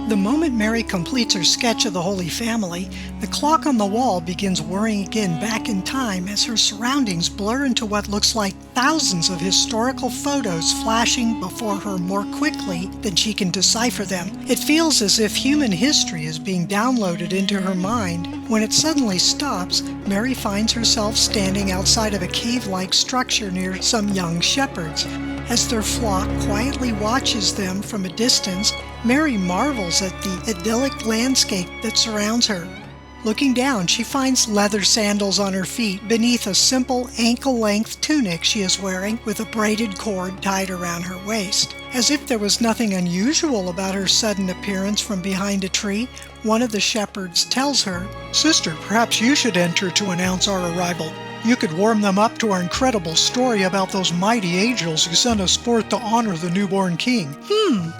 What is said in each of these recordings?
The moment Mary completes her sketch of the Holy Family, the clock on the wall begins whirring again back in time as her surroundings blur into what looks like thousands of historical photos flashing before her more quickly than she can decipher them. It feels as if human history is being downloaded into her mind. When it suddenly stops, Mary finds herself standing outside of a cave-like structure near some young shepherds. As their flock quietly watches them from a distance, Mary marvels at the idyllic landscape that surrounds her. Looking down, she finds leather sandals on her feet beneath a simple ankle-length tunic she is wearing with a braided cord tied around her waist. As if there was nothing unusual about her sudden appearance from behind a tree, one of the shepherds tells her, "Sister, perhaps you should enter to announce our arrival. You could warm them up to our incredible story about those mighty angels who sent us forth to honor the newborn king."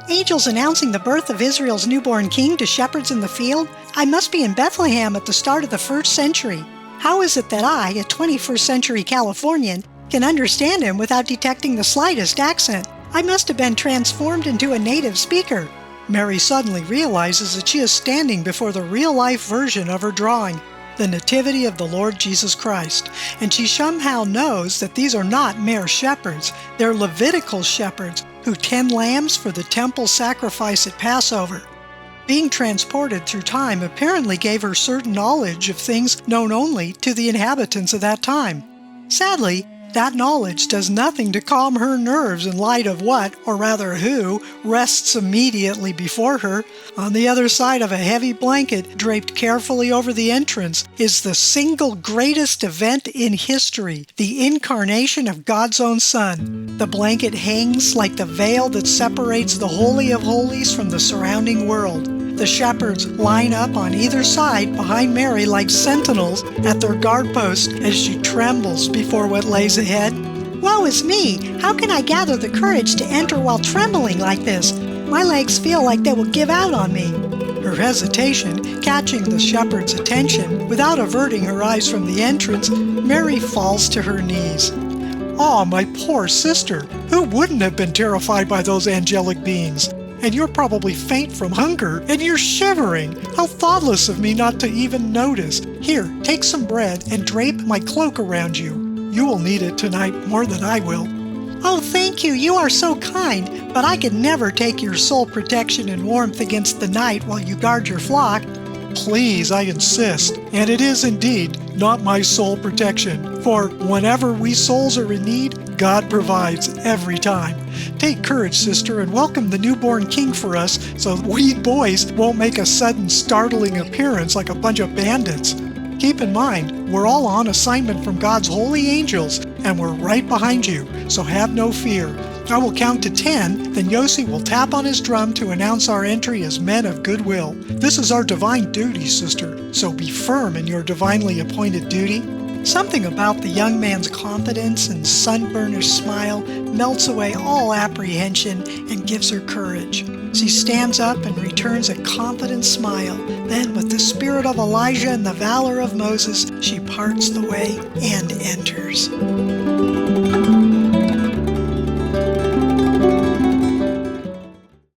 Angels announcing the birth of Israel's newborn king to shepherds in the field? I must be in Bethlehem at the start of the 1st century. How is it that I, a 21st century Californian, can understand him without detecting the slightest accent? I must have been transformed into a native speaker. Mary suddenly realizes that she is standing before the real-life version of her drawing, the Nativity of the Lord Jesus Christ, and she somehow knows that these are not mere shepherds. They're Levitical shepherds who tend lambs for the temple sacrifice at Passover. Being transported through time apparently gave her certain knowledge of things known only to the inhabitants of that time. Sadly, that knowledge does nothing to calm her nerves in light of what, or rather who, rests immediately before her. On the other side of a heavy blanket draped carefully over the entrance is the single greatest event in history, the incarnation of God's own Son. The blanket hangs like the veil that separates the Holy of Holies from the surrounding world. The shepherds line up on either side behind Mary like sentinels at their guard post as she trembles before what lays ahead. Woe is me! How can I gather the courage to enter while trembling like this? My legs feel like they will give out on me. Her hesitation catching the shepherd's attention, without averting her eyes from the entrance, Mary falls to her knees. "Ah, my poor sister! Who wouldn't have been terrified by those angelic beings? And you're probably faint from hunger, and you're shivering. How thoughtless of me not to even notice. Here, take some bread and drape my cloak around you. You will need it tonight more than I will." "Oh, thank you. You are so kind. But I could never take your sole protection and warmth against the night while you guard your flock." "Please, I insist. And it is indeed not my sole protection. For whenever we souls are in need, God provides every time. Take courage, sister, and welcome the newborn king for us so we boys won't make a sudden startling appearance like a bunch of bandits. Keep in mind, we're all on assignment from God's holy angels, and we're right behind you, so have no fear. I will count to 10, then Yossi will tap on his drum to announce our entry as men of goodwill. This is our divine duty, sister, so be firm in your divinely appointed duty." Something about the young man's confidence and sun-burnished smile melts away all apprehension and gives her courage. She stands up and returns a confident smile. Then, with the spirit of Elijah and the valor of Moses, she parts the way and enters.